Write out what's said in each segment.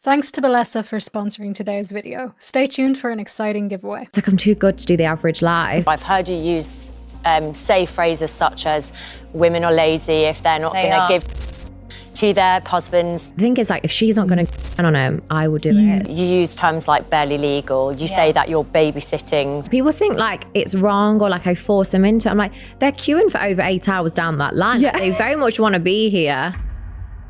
Thanks to Balesa for sponsoring today's video. Stay tuned for an exciting giveaway. It's like I'm too good to do the average life. I've heard you use say phrases such as women are lazy if they're not going to give to their husbands. The thing is, like, if she's not going to on him, I will do it. You use terms like barely legal. You say that you're babysitting. People think like it's wrong or like I force them into it. I'm like, they're queuing for over 8 hours down that line. Yeah. Like, they very much want to be here.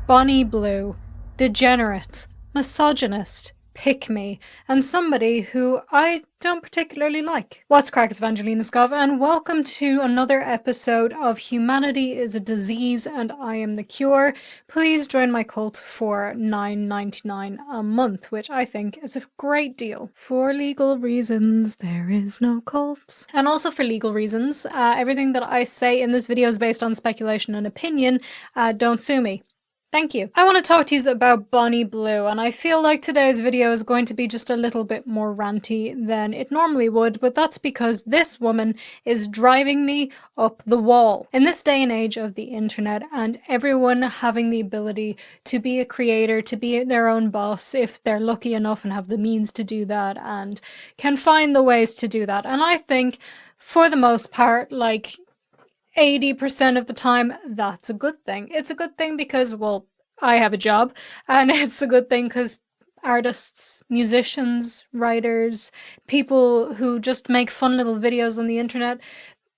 Bonnie Blue, degenerate, misogynist, pick me, and somebody who I don't particularly like. What's crack, it's VangelinaSkov, and welcome to another episode of Humanity is a Disease and I Am the Cure. Please join my cult for $9.99 a month, which I think is a great deal. For legal reasons, there is no cult. And also for legal reasons, everything that I say in this video is based on speculation and opinion. Don't sue me. Thank you. I want to talk to you about Bonnie Blue, and I feel like today's video is going to be just a little bit more ranty than it normally would, but that's because this woman is driving me up the wall. In this day and age of the internet and everyone having the ability to be a creator, to be their own boss if they're lucky enough and have the means to do that and can find the ways to do that. And I think for the most part, like 80% of the time, that's a good thing. It's a good thing because, well, I have a job, and it's a good thing because artists, musicians, writers, people who just make fun little videos on the internet,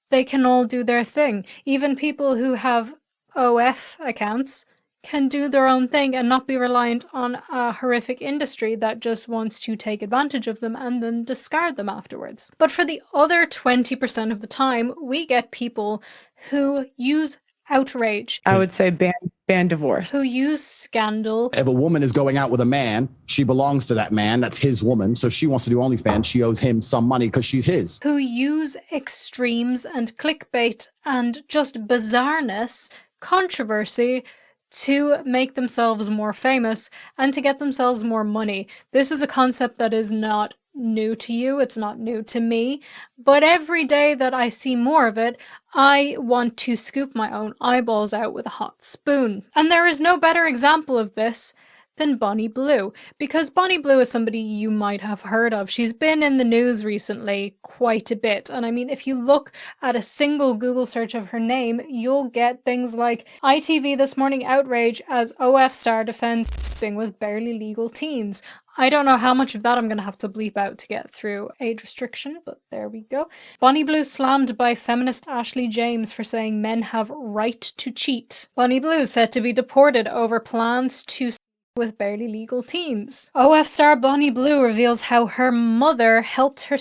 they can all do their thing. Even people who have OF accounts can do their own thing and not be reliant on a horrific industry that just wants to take advantage of them and then discard them afterwards. But for the other 20% of the time, we get people who use outrage. I would say ban divorce. Who use scandal. If a woman is going out with a man, she belongs to that man. That's his woman. So if she wants to do OnlyFans, she owes him some money because she's his. Who use extremes and clickbait and just bizarreness, controversy, to make themselves more famous and to get themselves more money. This is a concept that is not new to you, it's not new to me, but every day that I see more of it, I want to scoop my own eyeballs out with a hot spoon. And there is no better example of this than Bonnie Blue, because Bonnie Blue is somebody you might have heard of. She's been in the news recently quite a bit, and I mean, if you look at a single Google search of her name, you'll get things like ITV this morning outrage as OF star defends with barely legal teens. I don't know how much of that I'm going to have to bleep out to get through age restriction, but there we go. Bonnie Blue slammed by feminist Ashley James for saying men have right to cheat. Bonnie Blue said to be deported over plans to with barely legal teens. OF star Bonnie Blue reveals how her mother helped her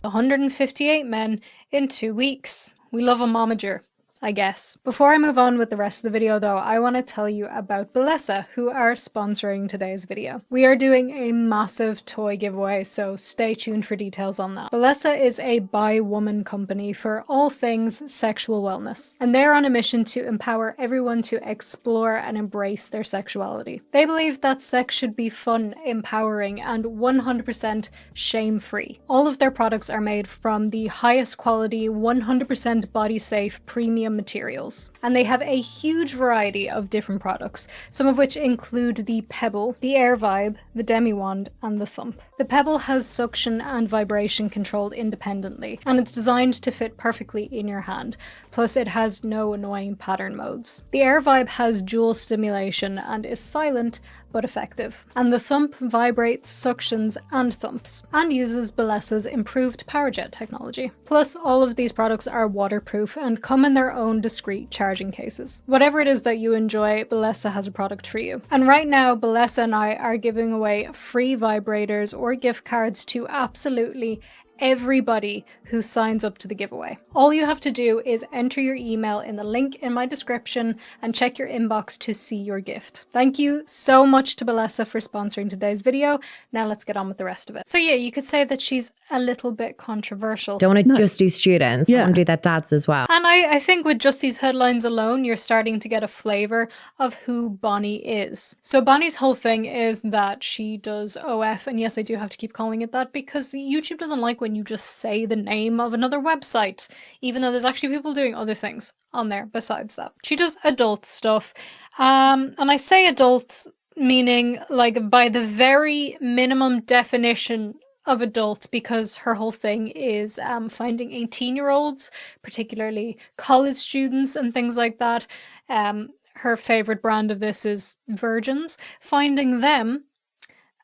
158 men in 2 weeks. We love a momager, I guess. Before I move on with the rest of the video though, I want to tell you about Balesa, who are sponsoring today's video. We are doing a massive toy giveaway, so stay tuned for details on that. Balesa is a bi-woman company for all things sexual wellness, and they're on a mission to empower everyone to explore and embrace their sexuality. They believe that sex should be fun, empowering, and 100% shame-free. All of their products are made from the highest quality, 100% body-safe, premium materials. And they have a huge variety of different products, some of which include the Pebble, the Air Vibe, the Demi Wand, and the Thump. The Pebble has suction and vibration controlled independently, and it's designed to fit perfectly in your hand. Plus, it has no annoying pattern modes. The Air Vibe has dual stimulation and is silent but effective. And the Thump vibrates, suctions, and thumps, and uses Balesa's improved PowerJet technology. Plus, all of these products are waterproof and come in their own discreet charging cases. Whatever it is that you enjoy, Balesa has a product for you. And right now, Balesa and I are giving away free vibrators or gift cards to absolutely everybody who signs up to the giveaway. All you have to do is enter your email in the link in my description and check your inbox to see your gift. Thank you so much to Balesa for sponsoring today's video. Now let's get on with the rest of it. So yeah, you could say that she's a little bit controversial. Don't want to just do students, I want to do their dads as well. And I think with just these headlines alone, you're starting to get a flavour of who Bonnie is. So Bonnie's whole thing is that she does OF, and yes, I do have to keep calling it that because YouTube doesn't like when you just say the name of another website, even though there's actually people doing other things on there besides that. She does adult stuff, and I say adult meaning like by the very minimum definition of adult, because her whole thing is finding 18-year-olds, particularly college students and things like that. Her favorite brand of this is virgins, finding them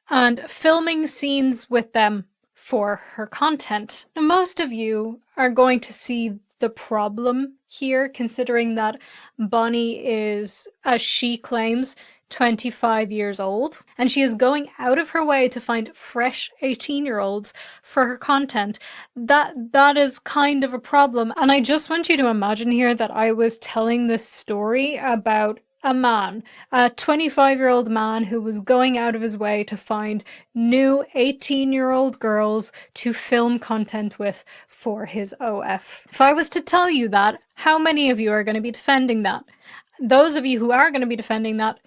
and filming scenes with them for her content. Now, most of you are going to see the problem here, considering that Bonnie is, as she claims, 25 years old, and she is going out of her way to find fresh 18-year-olds for her content. That is kind of a problem. And I just want you to imagine here that I was telling this story about a man, a 25-year-old man who was going out of his way to find new 18-year-old girls to film content with for his OF. If I was to tell you that, how many of you are going to be defending that? Those of you who are going to be defending that,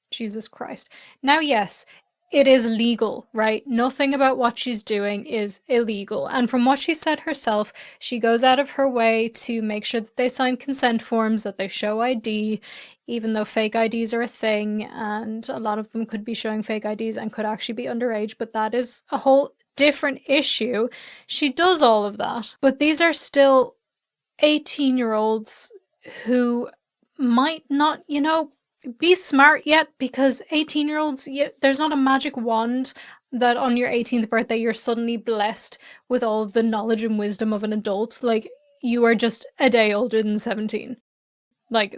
Jesus Christ. Now, yes, it is legal, right? Nothing about what she's doing is illegal. And from what she said herself, she goes out of her way to make sure that they sign consent forms, that they show ID, even though fake IDs are a thing, and a lot of them could be showing fake IDs and could actually be underage, but that is a whole different issue. She does all of that, but these are still 18-year-olds who might not, be smart yet, because 18-year-olds, there's not a magic wand that on your 18th birthday you're suddenly blessed with all the knowledge and wisdom of an adult. Like, you are just a day older than 17. Like,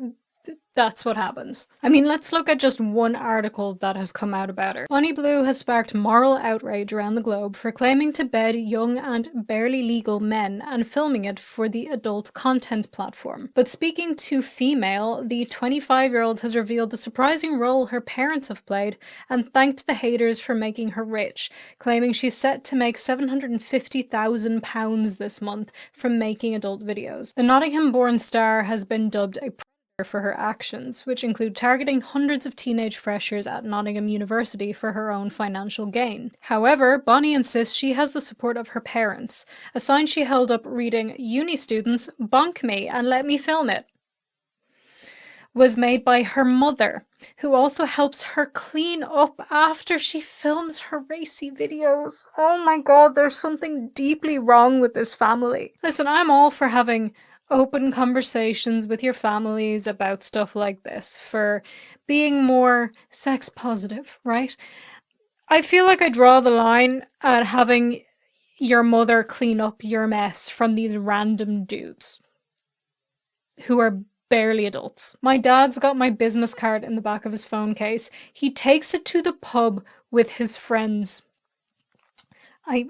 that's what happens. I mean, let's look at just one article that has come out about her. Bonnie Blue has sparked moral outrage around the globe for claiming to bed young and barely legal men and filming it for the adult content platform. But speaking to Female, the 25-year-old has revealed the surprising role her parents have played and thanked the haters for making her rich, claiming she's set to make £750,000 this month from making adult videos. The Nottingham-born star has been dubbed a for her actions, which include targeting hundreds of teenage freshers at Nottingham University for her own financial gain. However, Bonnie insists she has the support of her parents, a sign she held up reading "Uni students, bonk me and let me film it" was made by her mother, who also helps her clean up after she films her racy videos. Oh my god, there's something deeply wrong with this family. Listen, I'm all for having open conversations with your families about stuff like this, for being more sex positive, right? I feel like I draw the line at having your mother clean up your mess from these random dudes who are barely adults. My dad's got my business card in the back of his phone case. He takes it to the pub with his friends. I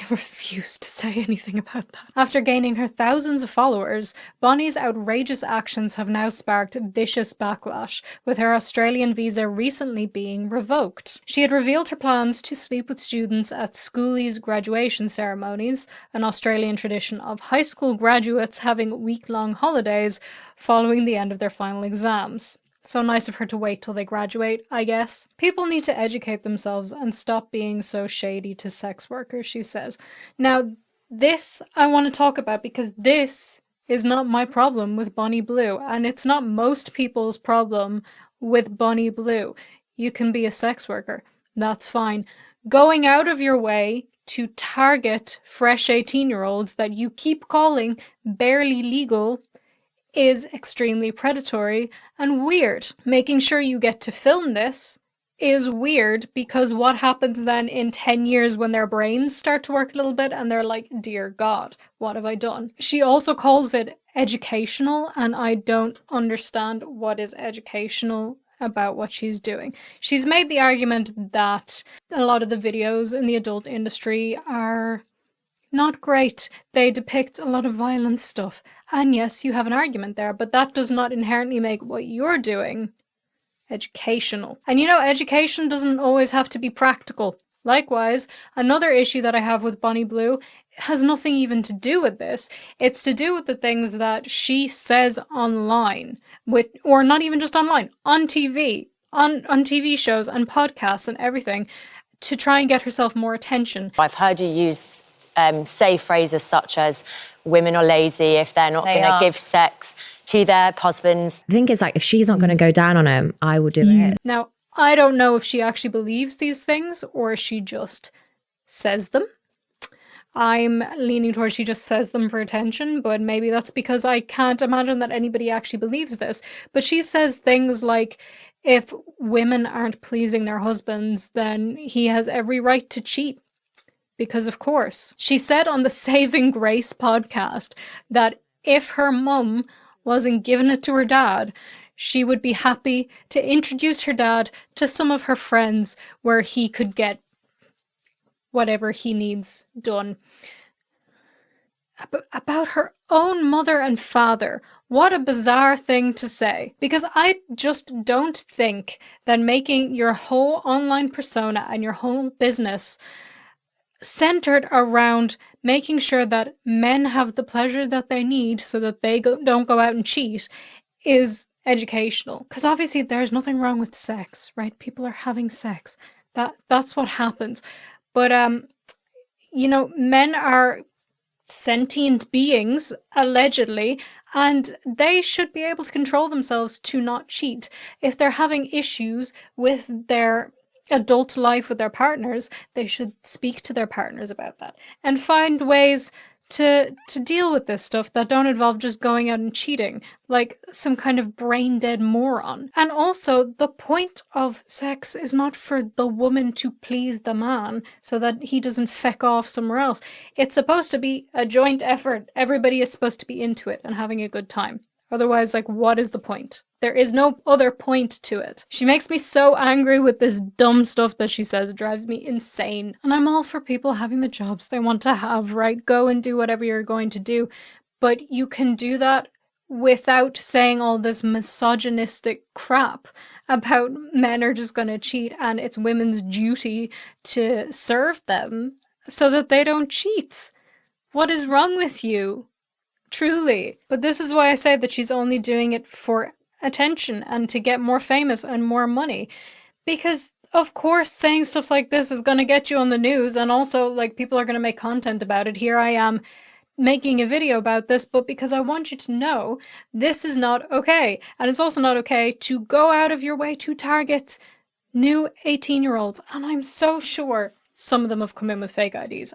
refuse to say anything about that. After gaining her thousands of followers, Bonnie's outrageous actions have now sparked vicious backlash, with her Australian visa recently being revoked. She had revealed her plans to sleep with students at schoolies' graduation ceremonies, an Australian tradition of high school graduates having week-long holidays following the end of their final exams. So nice of her to wait till they graduate, I guess. People need to educate themselves and stop being so shady to sex workers, she says. Now, this I want to talk about, because this is not my problem with Bonnie Blue, and it's not most people's problem with Bonnie Blue. You can be a sex worker. That's fine. Going out of your way to target fresh 18-year-olds that you keep calling barely legal is extremely predatory and weird. Making sure you get to film this is weird, because what happens then in 10 years when their brains start to work a little bit and they're like, dear God, what have I done? She also calls it educational, and I don't understand what is educational about what she's doing. She's made the argument that a lot of the videos in the adult industry are not great. They depict a lot of violent stuff. And yes, you have an argument there, but that does not inherently make what you're doing educational. And education doesn't always have to be practical. Likewise, another issue that I have with Bonnie Blue has nothing even to do with this. It's to do with the things that she says online, or not even just online, on TV, on TV shows and podcasts and everything, to try and get herself more attention. I've heard you use say phrases such as women are lazy if they're not going to give sex to their husbands. The thing is, like, if she's not going to go down on him, I will do it. Now, I don't know if she actually believes these things or she just says them. I'm leaning towards she just says them for attention, but maybe that's because I can't imagine that anybody actually believes this. But she says things like, if women aren't pleasing their husbands, then he has every right to cheat. Because of course. She said on the Saving Grace podcast that if her mum wasn't giving it to her dad, she would be happy to introduce her dad to some of her friends where he could get whatever he needs done. About her own mother and father. What a bizarre thing to say. Because I just don't think that making your whole online persona and your whole business centered around making sure that men have the pleasure that they need so that they don't go out and cheat is educational. Because obviously there's nothing wrong with sex, right? People are having sex. That's what happens. But, men are sentient beings, allegedly, and they should be able to control themselves to not cheat. If they're having issues with their adult life with their partners, they should speak to their partners about that and find ways to deal with this stuff that don't involve just going out and cheating like some kind of brain dead moron. And also, the point of sex is not for the woman to please the man so that he doesn't feck off somewhere else. It's supposed to be a joint effort. Everybody is supposed to be into it and having a good time. Otherwise, what is the point? There is no other point to it. She makes me so angry with this dumb stuff that she says. It drives me insane. And I'm all for people having the jobs they want to have, right? Go and do whatever you're going to do. But you can do that without saying all this misogynistic crap about men are just going to cheat and it's women's duty to serve them so that they don't cheat. What is wrong with you? Truly. But this is why I say that she's only doing it for attention and to get more famous and more money. Because, of course, saying stuff like this is going to get you on the news, and also, people are going to make content about it. Here I am making a video about this, but because I want you to know this is not okay. And it's also not okay to go out of your way to target new 18-year-olds. And I'm so sure some of them have come in with fake IDs.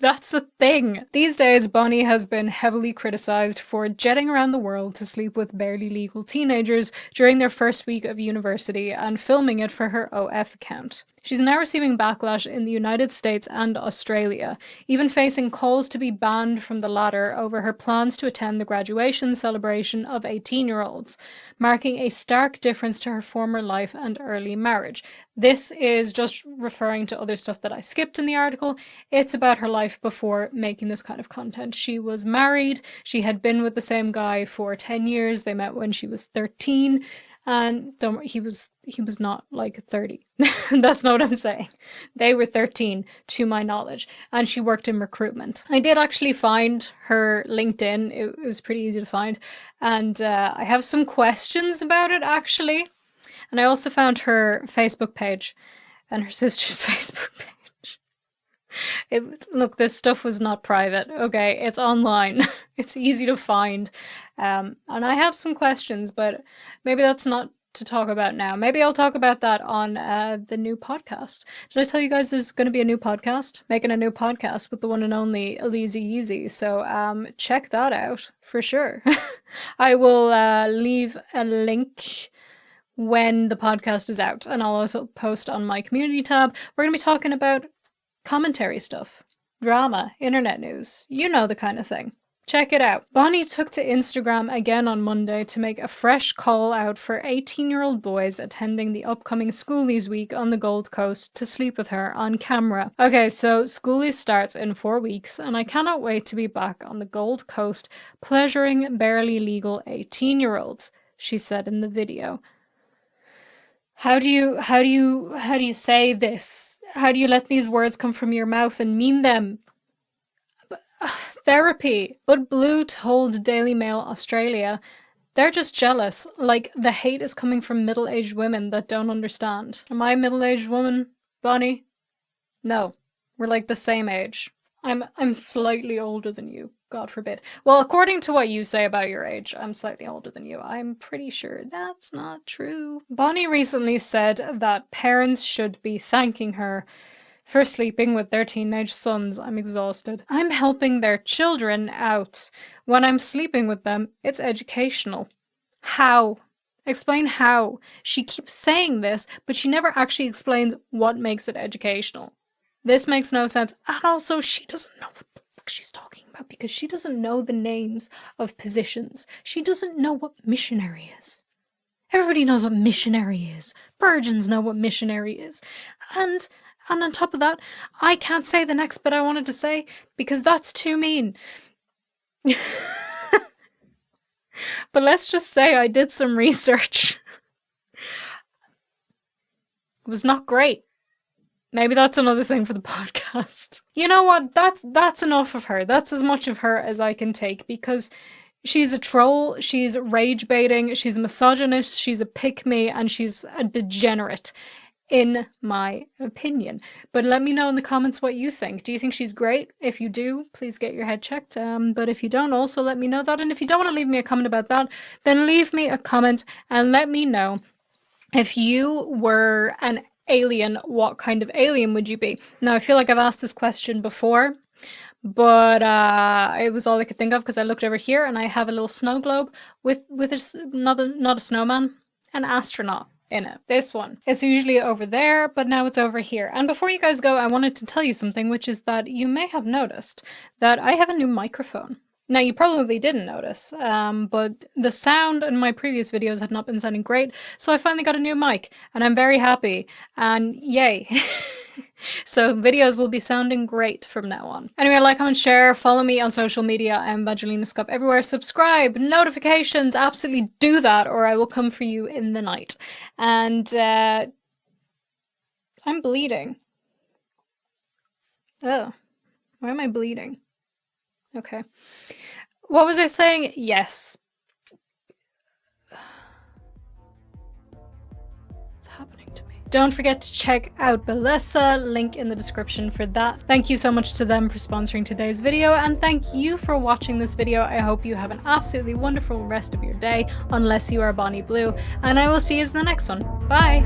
That's the thing. These days, Bonnie has been heavily criticized for jetting around the world to sleep with barely legal teenagers during their first week of university and filming it for her OF account. She's now receiving backlash in the United States and Australia, even facing calls to be banned from the latter over her plans to attend the graduation celebration of 18-year-olds, marking a stark difference to her former life and early marriage. This is just referring to other stuff that I skipped in the article. It's about her life before making this kind of content. She was married. She had been with the same guy for 10 years. They met when she was 13. And don't worry, he was not 30. That's not what I'm saying. They were 13, to my knowledge, and she worked in recruitment. I did actually find her LinkedIn. It was pretty easy to find, and I have some questions about it, actually. And I also found her Facebook page and her sister's Facebook page. Look, this stuff was not private, okay? It's online. It's easy to find. And I have some questions, but maybe that's not to talk about now. Maybe I'll talk about that on the new podcast. Did I tell you guys there's going to be a new podcast? Making a new podcast with the one and only Elise Yeezy. So check that out for sure. I will leave a link when the podcast is out, and I'll also post on my community tab. We're going to be talking about commentary stuff, drama, internet news, you know the kind of thing. Check it out. Bonnie took to Instagram again on Monday to make a fresh call out for 18-year-old boys attending the upcoming Schoolies week on the Gold Coast to sleep with her on camera. Okay, so Schoolies starts in 4 weeks, and I cannot wait to be back on the Gold Coast pleasuring barely legal 18-year-olds, she said in the video. How do you say this? How do you let these words come from your mouth and mean them? Therapy. But Blue told Daily Mail Australia, they're just jealous. The hate is coming from middle-aged women that don't understand. Am I a middle-aged woman, Bonnie? No. We're the same age. I'm slightly older than you. God forbid. Well, according to what you say about your age, I'm slightly older than you. I'm pretty sure that's not true. Bonnie recently said that parents should be thanking her for sleeping with their teenage sons. I'm exhausted. I'm helping their children out. When I'm sleeping with them, it's educational. How? Explain how. She keeps saying this, but she never actually explains what makes it educational. This makes no sense. And also, she doesn't know what the fuck she's talking about because she doesn't know the names of positions. She doesn't know what missionary is. Everybody knows what missionary is. Virgins know what missionary is. And on top of that, I can't say the next bit I wanted to say because that's too mean. But let's just say I did some research. It was not great. Maybe that's another thing for the podcast. You know what? That's enough of her. That's as much of her as I can take because she's a troll, she's rage baiting, she's a misogynist, she's a pick-me, and she's a degenerate. In my opinion. But let me know in the comments what you think. Do you think she's great? If you do, please get your head checked. But if you don't, also let me know that. And if you don't want to leave me a comment about that, then leave me a comment and let me know if you were an alien, what kind of alien would you be? Now, I feel like I've asked this question before, but it was all I could think of because I looked over here and I have a little snow globe with not a snowman, an astronaut in it. This one. It's usually over there, but now it's over here. And before you guys go, I wanted to tell you something, which is that you may have noticed that I have a new microphone. Now, you probably didn't notice, but the sound in my previous videos had not been sounding great, so I finally got a new mic, and I'm very happy, and yay. So videos will be sounding great from now on. Anyway, like, comment, share, follow me on social media. I'm VangelinaSkov everywhere. Subscribe, notifications, absolutely do that, or I will come for you in the night. And I'm bleeding. Oh, why am I bleeding? Okay. What was I saying? Yes. What's happening to me? Don't forget to check out Belessa, link in the description for that. Thank you so much to them for sponsoring today's video, and thank you for watching this video. I hope you have an absolutely wonderful rest of your day, unless you are Bonnie Blue, and I will see you in the next one. Bye!